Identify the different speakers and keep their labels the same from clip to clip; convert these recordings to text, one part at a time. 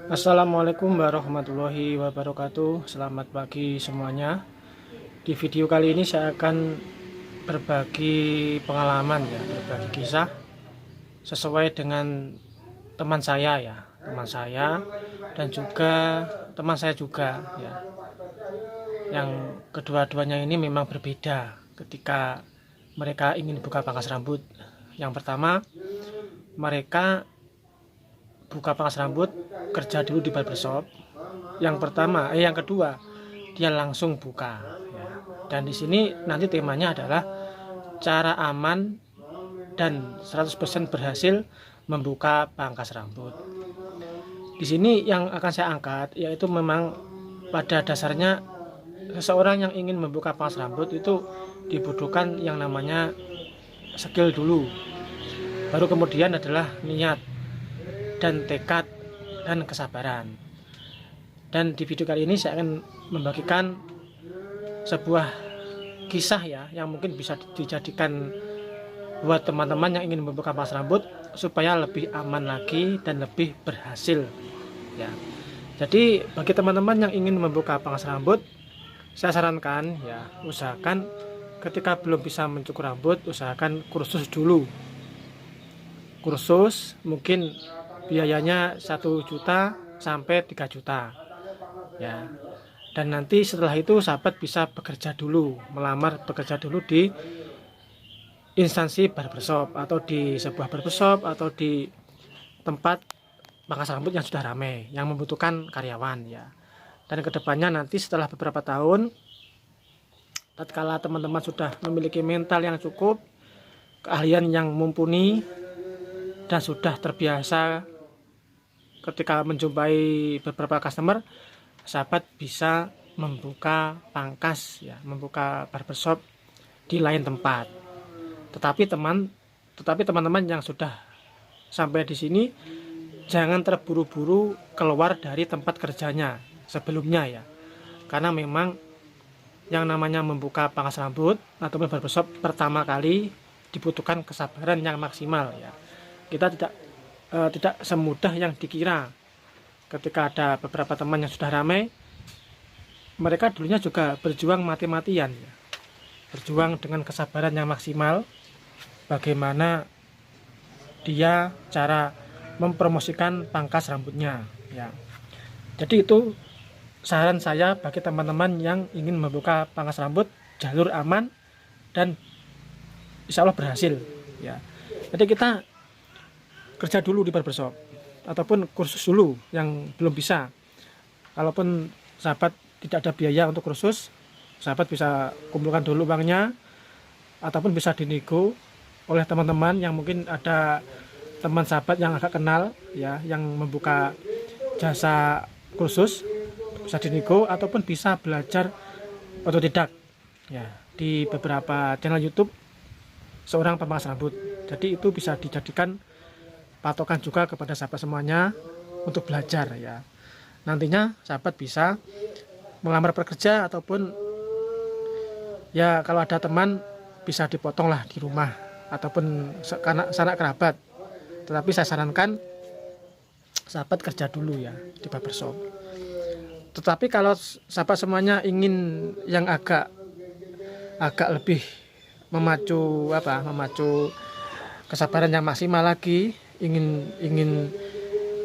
Speaker 1: Assalamualaikum warahmatullahi wabarakatuh. Selamat pagi semuanya. Di video kali ini saya akan berbagi pengalaman ya, berbagi kisah sesuai dengan teman saya ya, teman saya dan juga teman saya juga ya. Yang kedua-duanya ini memang berbeda ketika mereka ingin buka pangkas rambut. Yang pertama, mereka buka pangkas rambut kerja dulu di barbershop. Yang kedua dia langsung buka ya. Dan di sini nanti temanya adalah cara aman dan 100% berhasil membuka pangkas rambut. Di sini yang akan saya angkat yaitu memang pada dasarnya seseorang yang ingin membuka pangkas rambut itu dibutuhkan yang namanya skill dulu. Baru kemudian adalah niat dan tekad dan kesabaran. Dan di video kali ini saya akan membagikan sebuah kisah ya yang mungkin bisa dijadikan buat teman-teman yang ingin membuka pangkas rambut supaya lebih aman lagi dan lebih berhasil ya. Jadi bagi teman-teman yang ingin membuka pangkas rambut, saya sarankan ya usahakan ketika belum bisa mencukur rambut usahakan kursus dulu. Kursus mungkin biayanya 1 juta sampai 3 juta ya. Dan nanti setelah itu sahabat bisa bekerja dulu, melamar bekerja dulu di instansi barbershop atau di sebuah barbershop atau di tempat pangkas rambut yang sudah ramai yang membutuhkan karyawan ya. Dan kedepannya nanti setelah beberapa tahun tatkala teman-teman sudah memiliki mental yang cukup, keahlian yang mumpuni dan sudah terbiasa ketika menjumpai beberapa customer, sahabat bisa membuka pangkas ya, membuka barbershop di lain tempat. Tetapi teman-teman yang sudah sampai di sini jangan terburu-buru keluar dari tempat kerjanya sebelumnya ya. Karena memang yang namanya membuka pangkas rambut atau barbershop pertama kali dibutuhkan kesabaran yang maksimal ya. Kita tidak semudah yang dikira. Ketika ada beberapa teman yang sudah ramai, mereka dulunya juga berjuang mati-matian ya. Berjuang dengan kesabaran yang maksimal, bagaimana dia cara mempromosikan pangkas rambutnya ya. Jadi itu saran saya bagi teman-teman yang ingin membuka pangkas rambut, jalur aman dan insya Allah berhasil ya. Jadi kita kerja dulu di barbershop ataupun kursus dulu yang belum bisa. Kalaupun sahabat tidak ada biaya untuk kursus, sahabat bisa kumpulkan dulu uangnya ataupun bisa dinego oleh teman-teman yang mungkin ada teman sahabat yang agak kenal ya, yang membuka jasa kursus, bisa dinego ataupun bisa belajar otodidak ya di beberapa channel YouTube seorang pemangkas rambut. Jadi itu bisa dijadikan patokan juga kepada sahabat semuanya untuk belajar ya. Nantinya sahabat bisa melamar pekerja ataupun ya kalau ada teman bisa dipotong lah di rumah ataupun sanak kerabat. Tetapi saya sarankan sahabat kerja dulu ya di barbershop. Tetapi kalau sahabat semuanya ingin yang agak lebih memacu kesabaran yang maksimal lagi, ingin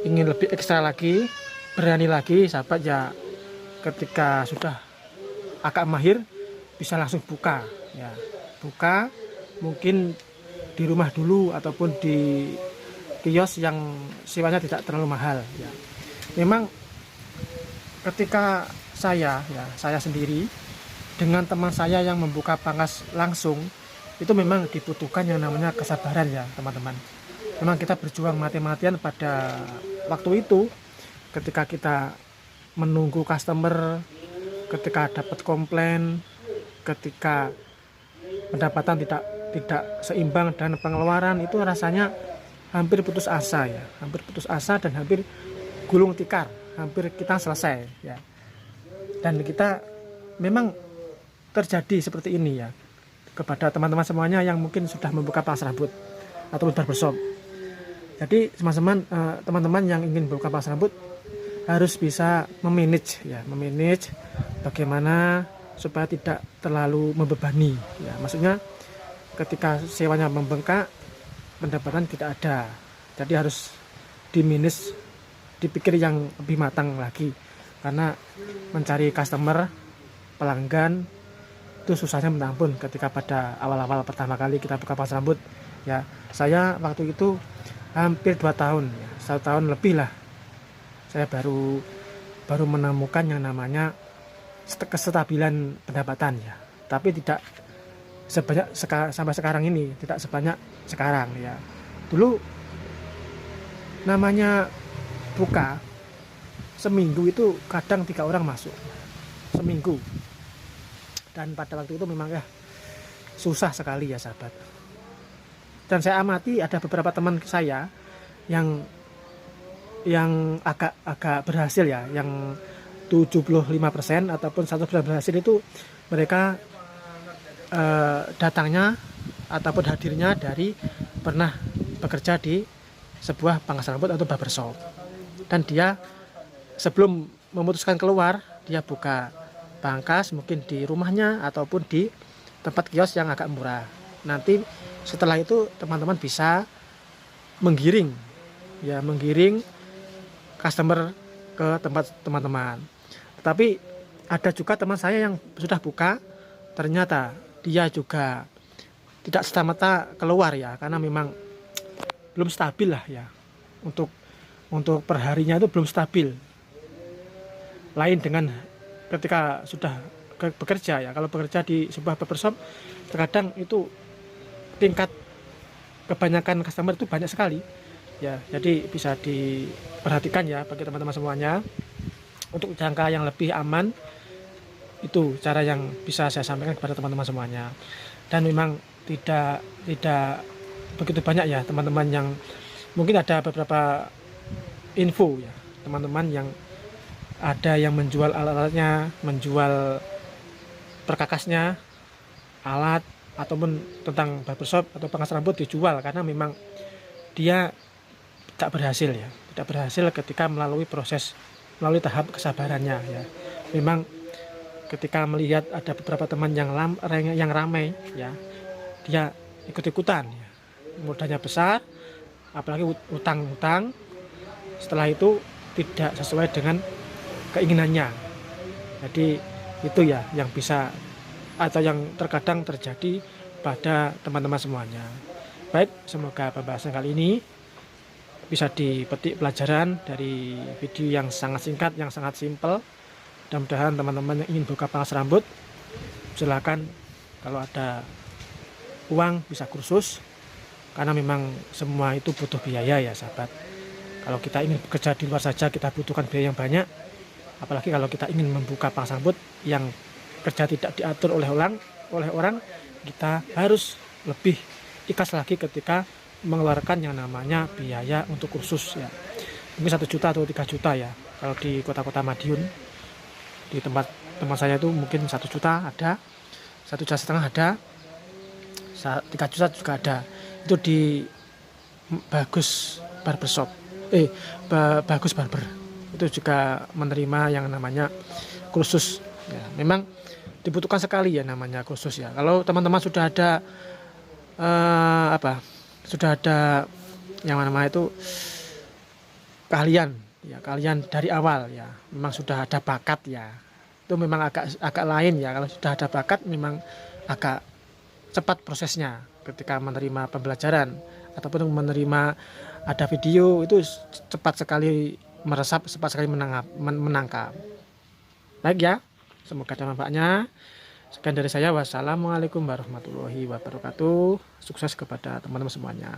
Speaker 1: lebih ekstra lagi, berani lagi, sahabat ya ketika sudah agak mahir bisa langsung buka ya. Buka mungkin di rumah dulu ataupun di kios yang sewanya tidak terlalu mahal ya. Memang ketika saya sendiri dengan teman saya yang membuka pangkas langsung itu memang dibutuhkan yang namanya kesabaran ya teman-teman. Memang kita berjuang mati-matian pada waktu itu ketika kita menunggu customer, ketika dapat komplain, ketika pendapatan tidak seimbang dan pengeluaran itu rasanya hampir putus asa ya, hampir putus asa dan hampir gulung tikar, hampir kita selesai ya. Dan kita memang terjadi seperti ini ya kepada teman-teman semuanya yang mungkin sudah membuka pangkas rambut atau barbershop. Jadi teman-teman yang ingin buka pangkas rambut harus bisa memanage ya, memanage bagaimana supaya tidak terlalu membebani ya. Maksudnya ketika sewanya membengkak, pendapatan tidak ada. Jadi harus dipikir yang lebih matang lagi, karena mencari customer, pelanggan itu susahnya minta ampun ketika pada awal-awal pertama kali kita buka pangkas rambut ya. Saya waktu itu hampir 2 tahun ya, 1 tahun lebih lah, saya baru menemukan yang namanya kestabilan pendapatan ya. Tapi tidak sebanyak sampai sekarang ini, tidak sebanyak sekarang ya. Dulu namanya buka seminggu itu kadang 3 orang masuk seminggu, dan pada waktu itu memang ya susah sekali ya sahabat. Dan saya amati ada beberapa teman saya yang agak berhasil ya, yang 75% ataupun 100% berhasil itu mereka datangnya ataupun hadirnya dari pernah bekerja di sebuah pangkas rambut atau barbershop, dan dia sebelum memutuskan keluar dia buka pangkas mungkin di rumahnya ataupun di tempat kios yang agak murah. Nanti setelah itu teman-teman bisa menggiring customer ke tempat teman-teman. Tapi ada juga teman saya yang sudah buka, ternyata dia juga tidak serta-merta keluar ya, karena memang belum stabil lah ya, untuk perharinya itu belum stabil. Lain dengan ketika sudah bekerja ya. Kalau bekerja di sebuah barbershop, terkadang itu tingkat kebanyakan customer itu banyak sekali ya. Jadi bisa diperhatikan ya bagi teman-teman semuanya, untuk jangka yang lebih aman. Itu cara yang bisa saya sampaikan kepada teman-teman semuanya. Dan memang tidak begitu banyak ya teman-teman yang mungkin ada beberapa info ya, teman-teman yang ada yang menjual alat-alatnya, menjual perkakasnya, alat ataupun tentang barbershop atau pangkas rambut dijual, karena memang dia tidak berhasil ketika melalui tahap kesabarannya ya. Memang ketika melihat ada beberapa teman yang ramai ya, dia ikut-ikutan ya, modalnya besar, apalagi utang-utang, setelah itu tidak sesuai dengan keinginannya. Jadi itu ya yang bisa atau yang terkadang terjadi pada teman-teman semuanya. Baik, semoga pembahasan kali ini bisa dipetik pelajaran dari video yang sangat singkat, yang sangat simpel. Mudah-mudahan teman-teman yang ingin buka pangkas rambut, silakan, kalau ada uang bisa kursus, karena memang semua itu butuh biaya ya sahabat. Kalau kita ingin bekerja di luar saja kita butuhkan biaya yang banyak, apalagi kalau kita ingin membuka pangkas rambut yang kerja tidak diatur oleh orang, kita harus lebih ikhlas lagi ketika mengeluarkan yang namanya biaya untuk kursus ya. Mungkin 1 juta atau 3 juta ya. Kalau di kota-kota Madiun, di tempat teman saya itu mungkin 1 juta ada, 1,5 juta ada, 3 juta juga ada. Itu di Bagus Barbershop, Bagus Barber. Itu juga menerima yang namanya kursus ya. Memang dibutuhkan sekali ya namanya kursus ya. Kalau teman-teman sudah ada sudah ada yang namanya itu kalian dari awal ya, memang sudah ada bakat ya, itu memang agak lain ya. Kalau sudah ada bakat memang agak cepat prosesnya ketika menerima pembelajaran ataupun menerima ada video, itu cepat sekali meresap, cepat sekali menangkap. Baik ya, semoga ada manfaatnya. Sekian dari saya, wassalamualaikum warahmatullahi wabarakatuh. Sukses kepada teman-teman semuanya.